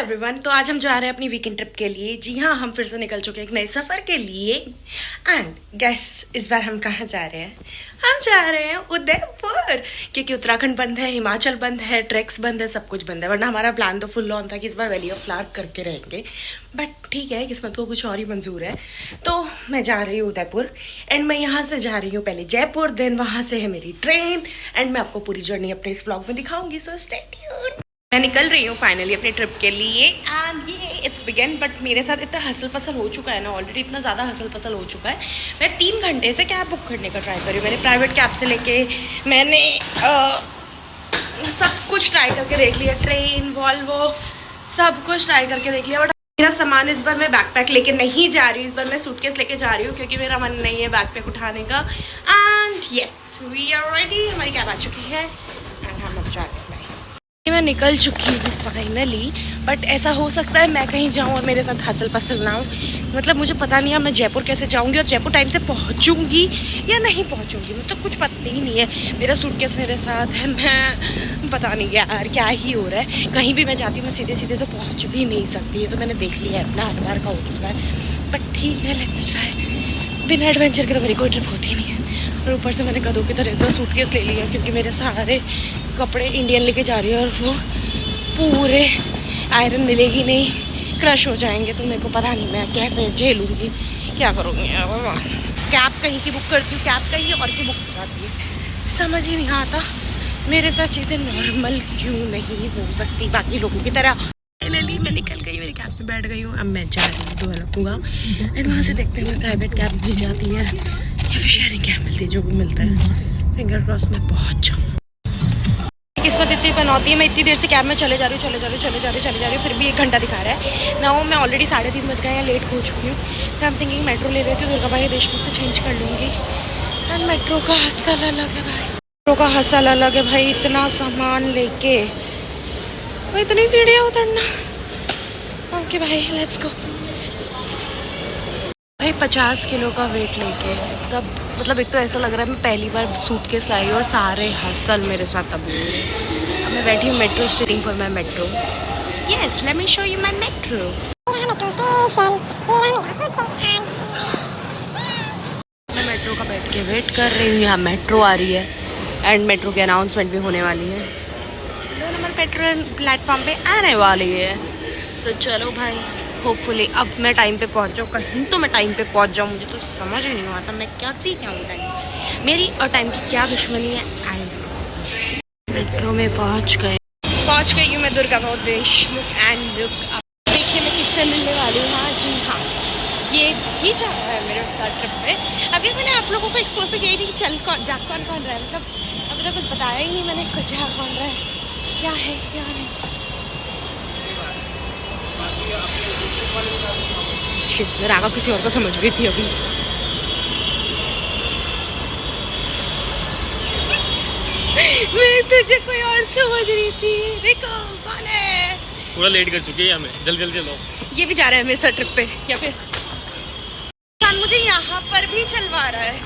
Everyone, तो आज हम जा रहे हैं अपनी वीकेंड ट्रिप के लिए। जी हाँ, हम फिर से निकल चुके हैं एक नए सफ़र के लिए। एंड गैस, इस बार हम कहाँ जा रहे हैं? हम जा रहे हैं उदयपुर, क्योंकि उत्तराखंड बंद है, हिमाचल बंद है, ट्रैक्स बंद है, सब कुछ बंद है। वरना हमारा प्लान तो फुल ऑन था कि इस बार वैली ऑफ फ्लावर करके रहेंगे, बट ठीक है, किस्मत को कुछ और ही मंजूर है। तो मैं जा रही हूँ उदयपुर एंड मैं यहाँ से जा रही हूँ पहले जयपुर, देन वहाँ से है मेरी ट्रेन एंड मैं आपको पूरी जर्नी अपने इस व्लॉग में दिखाऊंगी। So stay tuned. मैं निकल रही हूँ फाइनली अपनी ट्रिप के लिए एंड ये इट्स बिगन। बट मेरे साथ इतना हसल पसल हो चुका है ना, ऑलरेडी इतना ज़्यादा हसल पसल हो चुका है। मैं 3 घंटे से कैब बुक करने का ट्राई कर रही हूँ। मैंने प्राइवेट कैब से लेके मैंने सब कुछ ट्राई करके देख लिया, ट्रेन, वॉल्वो, सब कुछ ट्राई करके देख लिया। बट मेरा सामान इस बार मैं बैकपैक लेके नहीं जा रही हूँ, इस बार मैं सूटकेस लेके जा रही हूँ, क्योंकि मेरा मन नहीं है बैकपैक उठाने का। And yes, we are ready, हमारी कैब आ चुकी है एंड हम अब जा रहे हैं। मैं निकल चुकी हूँ फाइनली, बट ऐसा हो सकता है मैं कहीं जाऊँ और मेरे साथ हसल पसल ना हो। मतलब मुझे पता नहीं है मैं जयपुर कैसे जाऊँगी और जयपुर टाइम से पहुँचूँगी या नहीं पहुँचूँगी, मतलब कुछ पता ही नहीं है। मेरा सूटकेस मेरे साथ है, मैं पता नहीं यार क्या ही हो रहा है। कहीं भी मैं जाती हूँ मैं सीधे सीधे तो पहुँच भी नहीं सकती, ये तो मैंने देख लिया है, अपना हर बार का हो चुका है। बट ठीक है, लेट्स ट्राई। बिना एडवेंचर के तो मेरी कोई ट्रिप होती नहीं है। और ऊपर से मैंने गधों की तरह इसका सूटकेस ले लिया, क्योंकि मेरे सारे कपड़े इंडियन लेके जा रही है और वो पूरे आयरन मिलेगी नहीं, क्रश हो जाएंगे। तो मेरे को पता नहीं मैं कैसे झेलूँगी, क्या करूँगी। कैब कहीं की बुक करती हूँ, कैब कहीं और की बुक कराती है, समझ ही नहीं आता मेरे साथ चीज़ें नॉर्मल क्यों नहीं हो सकती बाकी लोगों की तरह। फाइनली मैं निकल गई, मेरी कैब पे बैठ गई हूँ। अब मैं जा रही हूँ डोलापुगा एंड वहाँ से देखते हैं प्राइवेट कैब मिल जाती है या फिर शेयरिंग कैब मिलती है, जो भी मिलता है। फिंगर क्रॉस में पहुँच जाऊँ। किस्मत इतनी पनौती है, मैं इतनी देर से कैब में चले जा रही हूँ, फिर भी 1 घंटा दिखा रहा है ना। मैं ऑलरेडी 3:30 बज गए हैं, लेट हो चुकी हूँ। तो हम थिंकिंग मेट्रो ले लेती हूँ, दुर्गा भाई देशमुख से चेंज कर लूँगी। एंड मेट्रो का हसल अलग है भाई, मेट्रो का हसल अलग है भाई। इतना सामान लेके इतनी सीढ़ियाँ उतरना। ओके भाई, लेट्स गो भाई। 50 किलो का वेट लेके तब, मतलब एक तो ऐसा लग रहा है मैं पहली बार सूटकेस लाई और सारे हसल मेरे साथ। अब मैं बैठी हूँ metro स्टेटिंग for my metro. Yes, let me show you my metro. मैं मेट्रो का बैठ के वेट कर रही हूँ, यहाँ मेट्रो आ रही है एंड मेट्रो की अनाउंसमेंट भी होने वाली है। 2 नंबर मेट्रो प्लेटफॉर्म पे आने वाली है। तो चलो भाई, होपफुली अब मैं टाइम पे पहुंच जाऊँ। कहीं तो मैं टाइम पे पहुंच जाऊँ, मुझे तो समझ ही नहीं आता मैं करती क्या हूँ टाइम, मेरी और टाइम की क्या दुश्मनी है। मेट्रो में पहुंच गई हूँ मैं, दुर्गा भाई देशमुख एंड लुक। देखिए मैं किससे मिलने वाली हूँ। हाँ जी हाँ, ये भी जा रहा है मेरे साथ ट्रिप पे। अभी मैंने आप लोगों को एक्सपोज तो यही नहीं कि चल कौन जा कौन रहा है, मतलब अभी तक कुछ बताया ही नहीं मैंने, कुछ जा कौन रहा है, क्या है क्या नहीं। राघव किसी और को समझ रही थी अभी। मैं तुझे कोई और समझ रही थी। देखो कौन है, पूरा लेट कर चुके हैं हमें, जल्दी चलो। ये भी जा रहा है मेरे साथ ट्रिप पे, या फिर मुझे यहाँ पर भी चलवा रहा है।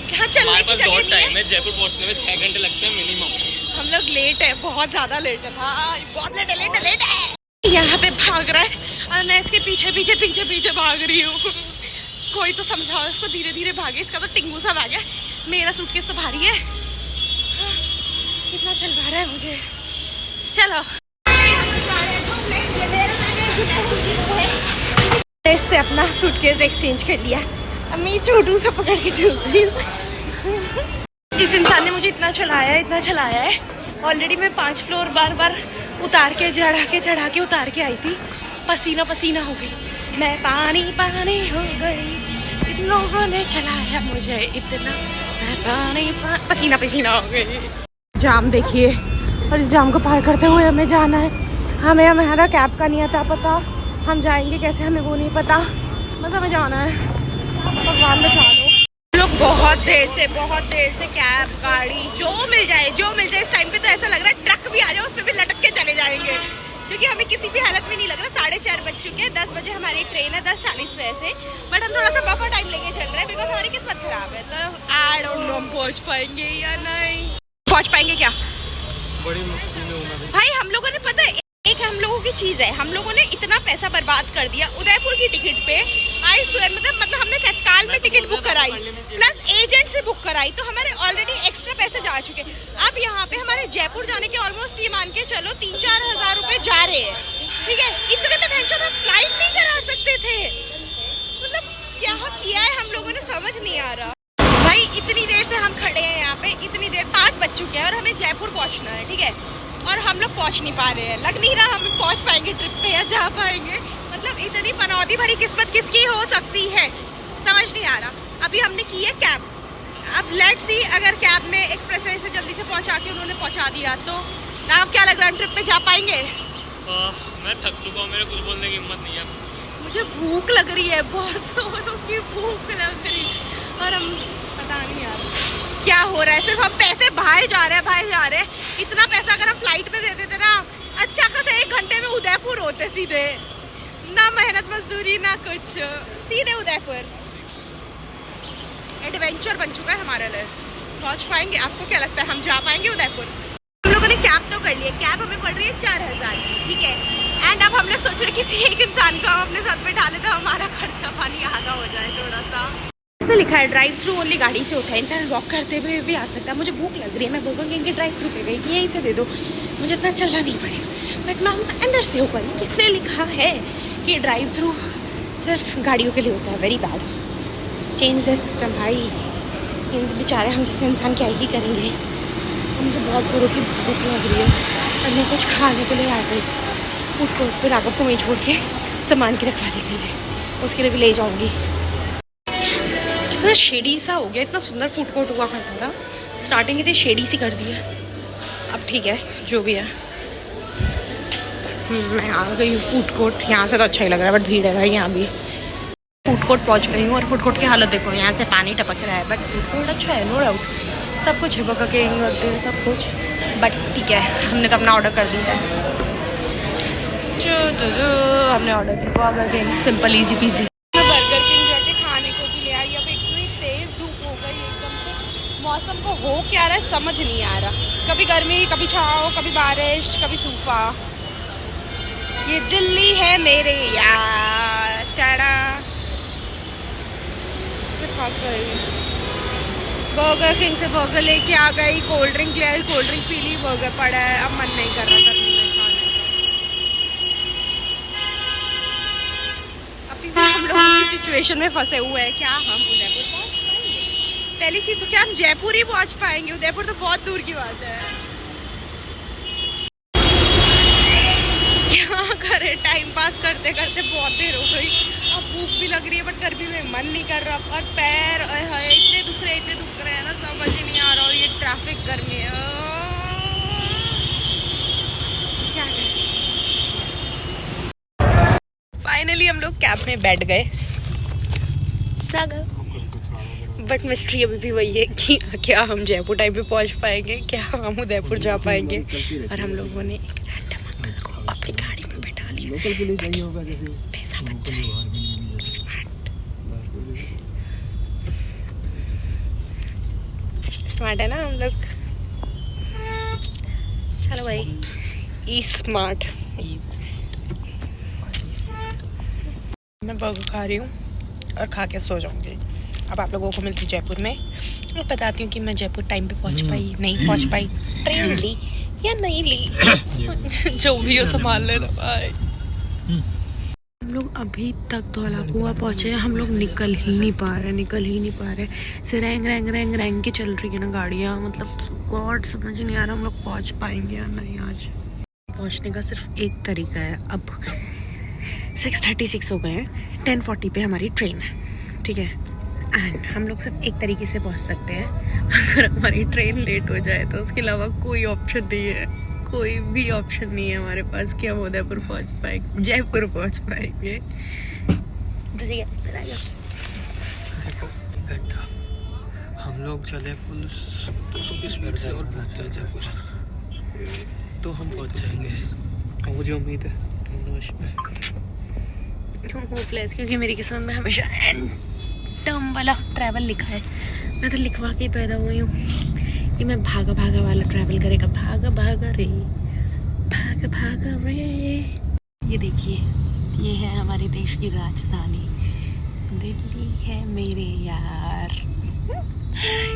जहाँ हमारे पास बहुत टाइम है, जयपुर पहुँचने में 6 घंटे लगते हैं मिनिमम। हम लोग लेट है, बहुत ज्यादा लेट है। हाँ, बहुत लेट है। यहाँ पे भाग रहा है और मैं इसके पीछे भाग रही हूँ। कोई तो समझाओ इसको, धीरे धीरे भागे, इसका तो टिंगू सा भाग है। मेरा सूटकेस तो भारी है। हाँ, कितना चलवा रहा है मुझे। चलो इससे अपना सूटकेस एक्सचेंज कर लिया, अब मैं छोटू सा पकड़ के चल रही हूँ। इस इंसान ने मुझे इतना चलाया है। ऑलरेडी मैं 5 फ्लोर बार उतार के चढ़ा के उतार के आई थी। पसीना हो गई मैं, पानी हो गई। इन लोगों ने चलाया मुझे इतना, मैं पसीना हो गई। जाम देखिए, और इस जाम को पार करते हुए हमें जाना है। हमारा कैब का नहीं आता पता, हम जाएंगे कैसे हमें वो नहीं पता, बस हमें जाना है। भगवान बचा लो। लोग बहुत देर से कैब, गाड़ी जो मिल जाए इस टाइम पे तो ऐसा लग रहा है ट्रक भी आ जाए उस पर भी लटक के चले जाएंगे, क्योंकि हमें किसी भी हालत में नहीं लग रहा। 4:30 बज चुके हैं, 10 बजे हमारी ट्रेन है, 10:40 वैसे, बट हम थोड़ा सा बफर टाइम लेके चल रहे हैं बिकॉज हमारी किस्मत खराब है। तो आई डोंट नो हम पहुँच पाएंगे या नहीं। पहुँच पाएंगे क्या? बड़ी मुश्किल में होना भाई। हम लोगों ने पता है, एक हम लोगों की चीज़ है, हम लोगों ने इतना पैसा बर्बाद कर दिया उदयपुर की टिकट पे। आई स्वेयर, मतलब हमने तत्काल में टिकट बुक कराई प्लस एजेंट से बुक कराई, तो हमारे ऑलरेडी एक्स्ट्रा पैसे जा चुके। अब यहाँ पे हमारे जयपुर जाने के ऑलमोस्ट ये मान के चलो 3-4 हज़ार रुपए जा रहे हैं, ठीक है। इतने में हम फ्लाइट नहीं करा सकते थे, मतलब क्या किया है हम लोगों ने समझ नहीं आ रहा। भाई इतनी देर से हम खड़े हैं यहाँ पे, इतनी देर 5 बज चुके हैं और हमें जयपुर पहुँचना है, ठीक है। और हम लोग पहुँच नहीं पा रहे हैं, लग नहीं रहा हम पहुँच पाएंगे ट्रिप पे या जा पाएंगे। मतलब इतनी पनौती भरी किस्मत किसकी हो सकती है, समझ नहीं आ रहा। अभी हमने की है कैब, अब लेट्स सी अगर कैब में एक्सप्रेस वे से जल्दी से पहुँचा के उन्होंने पहुँचा दिया तो। ना अब क्या लग रहा है, ट्रिप पे जा पाएंगे? मैं थक चुका हूँ, मेरे कुछ बोलने की हिम्मत नहीं है। मुझे भूख लग रही है, बहुत जोरों की भूख लग रही, और हम पता नहीं यार क्या हो रहा है। सिर्फ हम पैसे भाए जा रहे हैं। इतना पैसा अगर हम फ्लाइट पे दे देते ना, अच्छा खासा 1 घंटे में उदयपुर होते सीधे, ना मेहनत मजदूरी ना कुछ, सीधे उदयपुर। एडवेंचर बन चुका है हमारे लिए। पहुंच पाएंगे? आपको क्या लगता है हम जा पाएंगे उदयपुर? हम लोगों ने कैब तो कर ली है, कैब हमें पड़ रही है 4000, ठीक है। एंड अब हमने सोचा किसी एक इंसान का हम अपने सर पे डाले तो हमारा खर्चा पानी आधा हो जाए थोड़ा सा। इसमें लिखा है ड्राइव थ्रू ओनली, गाड़ी से होता है, इंसान वॉक करते हुए भी आ सकता है। मुझे भूख लग रही है, मैं बर्गर किंग के ड्राइव थ्रू पे गई कि यहीं से दे दो, मुझे इतना चलना नहीं पड़ेगा। बट मैं अंदर से होकर किसने लिखा है कि ड्राइव थ्रू सिर्फ गाड़ियों के लिए होता है। Very bad, change the system भाई। इन बेचारे हम जैसे इंसान क्या ही करेंगे। मुझे बहुत ज़ोरों की भूख लग रही है और मैं कुछ खाने के लिए आ गई फूड कोर्ट पर। राघव को वहीं छोड़ के सामान की रखवाली के लिए, उसके लिए भी ले जाऊंगी। इतना शेडी सा हो गया, इतना सुंदर फूड कोर्ट हुआ करता था, स्टार्टिंग इतनी शेडी सी कर दी है। अब ठीक है जो भी है, मैं आ गई हूँ फूड कोर्ट। यहाँ से तो अच्छा ही लग रहा है, बट भीड़ है भाई यहाँ भी। फूड कोर्ट पहुँच गई हूँ और फूड कोर्ट की हालत देखो, यहाँ से पानी टपक रहा है। बट फूड कोर्ट अच्छा है, नो डाउट, सब कुछ है, बर्गर किंग वगैरह सब कुछ। बट ठीक है, हमने तो अपना ऑर्डर कर दिया है। जो हमने ऑर्डर किया burger king, simple easy PG. मैं बर्गर किंग जाके खाने को भी ले आई। अब इतनी तेज़ धूप हो गई एकदम से, मौसम को हो क्या रहा है समझ नहीं आ रहा। कभी गर्मी, कभी छाँव, कभी बारिश, कभी तूफान। ये दिल्ली है मेरे यार, टाड़ा। बर्गर किंग से बर्गर लेके आ गई, कोल्ड ड्रिंक ले आई, कोल्ड ड्रिंक पी ली, बर्गर पड़ा है। अब मन नहीं कर रहा गर्मी में खाने। अभी भी हम लोग की सिचुएशन में फंसे हुए हैं। क्या हम उदयपुर पहुंच पाएंगे? पहली चीज़ तो क्या हम जयपुर ही पहुंच पाएंगे? उदयपुर तो बहुत दूर की बात है। क्या करें, टाइम पास करते करते बहुत देर हो गई। अब भूख भी लग रही है, बट गर्मी में मन नहीं कर रहा। और पैर इतने दुख रहे हैं ना, समझ ही नहीं आ रहा। और ये ट्रैफिक, गर्मी है, क्या करें। फाइनली हम लोग कैब में बैठ गए, बट मिस्ट्री अभी भी वही है कि क्या हम जयपुर टाइम पे पहुंच पाएंगे, क्या हम उदयपुर जा पाएंगे। और हम लोगों ने एक रैंडम अंकल को अपनी गाड़ी में बैठा लिया, पैसा बच जाए। स्मार्ट है ना हम लोग। चलो भाई, ई स्मार्ट। मैं बर्गर खा रही हूँ और खा के सो जाऊंगी। अब आप लोगों को मिलती जयपुर में और बताती हूँ कि मैं जयपुर टाइम पे पहुँच पाई, नहीं पहुँच पाई, ट्रेन ली या नहीं ली। जो भी हो संभाल लेना भाई। हम लोग अभी तक धौला कुआं पहुँचे हैं, हम लोग निकल ही नहीं पा रहे। से रैंग के चल रही है ना गाड़ियाँ, मतलब गॉड समझ नहीं आ रहा हम लोग पहुँच पाएंगे या नहीं। आज पहुँचने का सिर्फ एक तरीका है। अब 6:36 हो गए हैं, 10:40 पे हमारी ट्रेन है, ठीक है। एंड हम लोग सिर्फ एक तरीके से पहुँच सकते हैं, अगर हमारी ट्रेन लेट हो जाए तो उसके अलावा कोई ऑप्शन नहीं है, कोई भी ऑप्शन नहीं है हमारे पास कि हम उदयपुर पहुँच पाएंगे, जयपुर पहुँच पाएंगे। घंटा हम लोग चले फुल स्पीड से और पहुँच जाए जयपुर तो हम पहुँच जाएंगे। मुझे उम्मीद है होपलेस, क्योंकि मेरी किस्मत में हमेशा एंड टर्म वाला ट्रैवल लिखा है। मैं तो लिखवा के ही पैदा हुई हूँ कि मैं भागा भागा वाला ट्रैवल करेगा। भागा भागा रे, भागा भागा रे। ये देखिए, ये है हमारे देश की राजधानी दिल्ली है मेरे यार।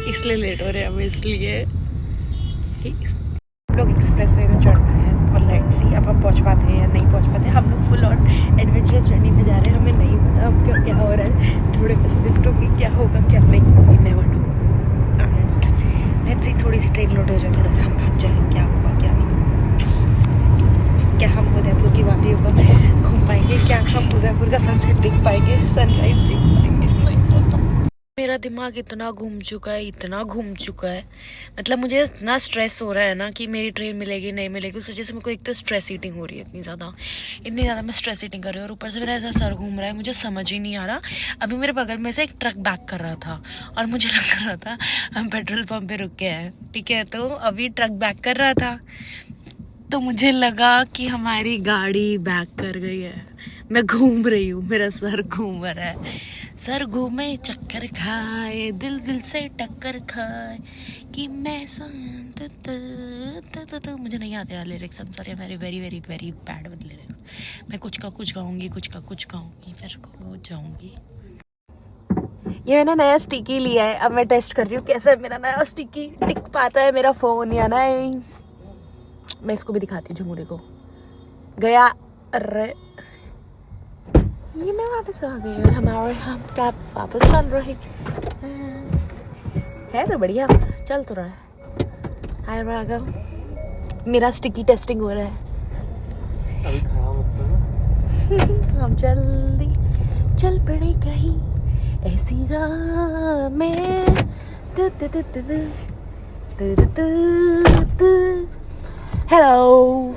इसलिए लेट हो रहे हैं हम, इसलिए हम लोग एक्सप्रेस वे में चढ़ रहे हैं और लेट्स सी अब हम पहुंच पाते हैं या नहीं पहुंच पाते। हम लोग फुल ऑन एडवेंचरस जर्नी पे जा रहे हैं, हमें नहीं पता अब क्या हो रहा है, थोड़े पेसिमिस्ट होंगे क्या होगा क्या नहीं, we never know. Let's see थोड़ी सी ट्रेन लोड हो जाए, थोड़ा सा हम भाग जाए, क्या होगा क्या नहीं। क्या हम उदयपुर की वादियों पर घूम पाएंगे, क्या हम उदयपुर का सनसेट देख पाएंगे, सनराइज देख पाएंगे, नहीं पता। मेरा दिमाग इतना घूम चुका है, इतना घूम चुका है, मतलब मुझे इतना स्ट्रेस हो रहा है ना कि मेरी ट्रेन मिलेगी नहीं मिलेगी, उस वजह से मेरे को एक तो स्ट्रेस ईटिंग हो रही है इतनी ज़्यादा मैं स्ट्रेस ईटिंग कर रही हूँ और ऊपर से मेरा ऐसा सर घूम रहा है, मुझे समझ ही नहीं आ रहा। अभी मेरे बगल में से एक ट्रक बैक कर रहा था और मुझे लग रहा था हम पेट्रोल पंप पे रुक के हैं, ठीक है, तो अभी ट्रक बैक कर रहा था तो मुझे लगा कि हमारी गाड़ी बैक कर गई है। मैं घूम रही हूँ, मेरा सर घूम रहा है, सर घूमे चक्कर खाए, दिल दिल से टक्कर खाए कि मैं मुझे नहीं आते यार lyrics, I'm sorry, very very very very bad with lyrics. मैं कुछ का कुछ गाऊंगी, कुछ का कुछ गाऊंगी, फिर खो जाऊंगी। ये मैंने नया स्टिकी लिया है, अब मैं टेस्ट कर रही हूँ कैसा है मेरा नया स्टिकी, टिक पाता है मेरा फोन या नहीं। मैं इसको भी दिखाती हूँ, जमुरे को गया, अरे ये मैं वापस आ गई और हमारे हम कैब वापस चल रही है, तो बढ़िया चल तो रहा है। हाय राघव, मेरा स्टिकी टेस्टिंग हो रहा है। अभी खड़ा मत करो। हम जल्दी चल पड़े कहीं ऐसी राह में, हेलो।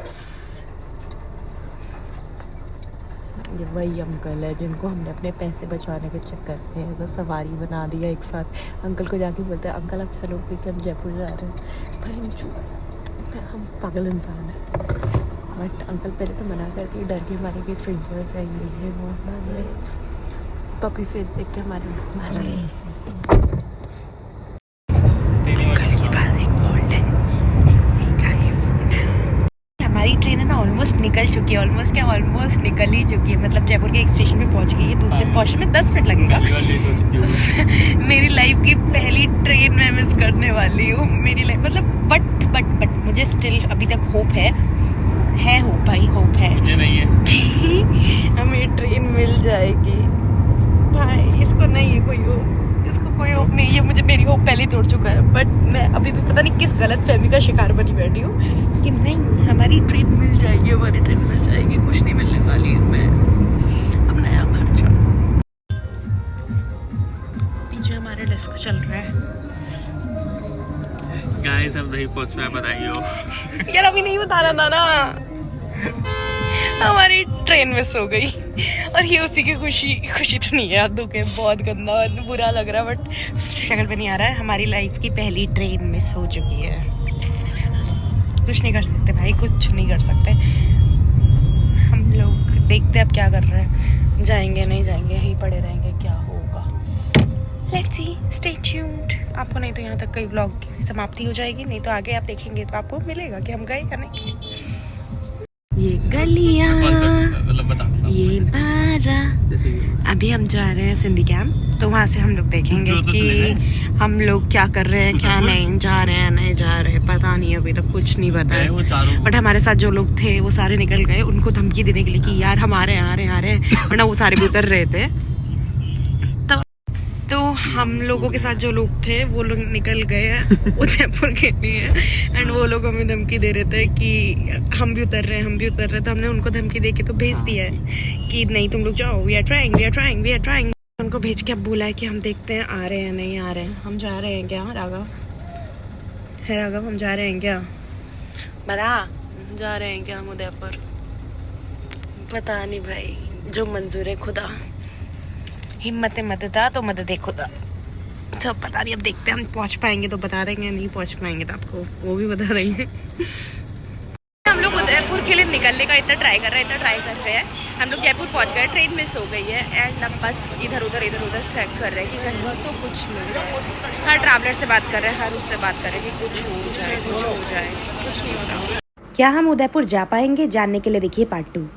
ये वही अंकल है जिनको हमने अपने पैसे बचाने के चक्कर में तो सवारी बना दिया एक साथ। अंकल को जाके बोलते हैं अंकल आप चलो क्योंकि हम जयपुर जा रहे हैं। भाई हम पागल इंसान हैं, बट अंकल पहले तो मना करके डर के हमारे के स्ट्रेंजर्स है ये वो, बाद में पपी फेस देख के हमारे मार रहे हैं। हमारी ट्रेन है ना ऑलमोस्ट निकल चुकी है, ऑलमोस्ट निकल ही चुकी है, मतलब जयपुर के एक स्टेशन पे पहुंच गई है, दूसरे पहुंचने में 10 मिनट लगेगा। मेरी लाइफ की पहली ट्रेन मैं मिस करने वाली हूँ, मेरी लाइफ मतलब बट मुझे स्टिल अभी तक होप है होप भाई, होप है मुझे नहीं है कि हमें ट्रेन मिल जाएगी भाई। इसको नहीं है कोई होप, इसको कोई होप नहीं है, मुझे मेरी होप पहले तोड़ चुका है, बट मैं अभी भी पता नहीं किस गलत फहमी का शिकार बनी बैठी हूँ कि नहीं हमारी ट्रेन मिल जाएगी, हमारी ट्रेन मिल जाएगी। कुछ नहीं मिलने वाली है, मैं अब नया खर्चा। पीछे हमारे डेस्क चल रहा है। गाइस हम नहीं पहुंच पाए, बताइए यार अभी नहीं बताना था ना, हमारी ट्रेन मिस हो गई और ये उसी की खुशी तो नहीं है यार, दुख है, बहुत गंदा और बुरा लग रहा है, बट शक्ल पे नहीं आ रहा है। हमारी लाइफ की पहली ट्रेन मिस हो चुकी है, कुछ नहीं कर सकते भाई, कुछ नहीं कर सकते। हम लोग देखते अब क्या कर रहे हैं, जाएंगे नहीं जाएंगे, यहीं पड़े रहेंगे, क्या होगा लेट्स सी, स्टे ट्यून्ड। आपको नहीं तो यहाँ तक कई व्लॉग की समाप्ति हो जाएगी, नहीं तो आगे आप देखेंगे तो आपको मिलेगा कि हम गए या नहीं। ये गलियाँ, ये बारा, अभी हम जा रहे हैं सिंधी कैंप, तो वहाँ से हम लोग देखेंगे कि हम लोग क्या कर रहे हैं, क्या नहीं जा रहे हैं, नहीं जा रहे हैं, पता नहीं, अभी तक कुछ नहीं पता है। बट हमारे साथ जो लोग थे वो सारे निकल गए, उनको धमकी देने के लिए कि यार हम आ रहे हैं, वरना वो सारे भी उतर रहे थे। तो हम लोगों के साथ जो लोग थे वो लोग निकल गए हैं उदयपुर के लिए, एंड वो लोग हमें धमकी दे रहे थे कि हम भी उतर रहे हैं, तो हमने उनको धमकी दे के तो भेज दिया है कि नहीं तुम लोग जाओ, वी आर ट्राइंग। उनको भेज के अब बोला है कि हम देखते हैं आ रहे हैं नहीं आ रहे हैं। हम जा रहे हैं क्या राघव, हम जा रहे हैं क्या, बता जा रहे हैं क्या हम उदयपुर, पता नहीं भाई, जो मंजूर है खुदा, हिम्मत मददा तो मदद खुदा। तो पता नहीं, अब देखते हैं, हम पहुंच पाएंगे तो बता देंगे, नहीं पहुंच पाएंगे तो आपको वो भी बता देंगे। हम लोग उदयपुर के लिए निकलने का इतना ट्राई कर रहे हैं। हम लोग जयपुर पहुंच गए, ट्रेन मिस हो गई है, एंड अब बस इधर उधर ट्रैक कर रहे हैं कि कहीं तो कुछ मिल जाए। हर ट्रैवलर से बात कर रहे हैं, हर उससे बात कर रहे हैं कि कुछ हो जाए, कुछ नहीं हो रहा। क्या हम उदयपुर जा पाएंगे? जानने के लिए देखिए पार्ट 2।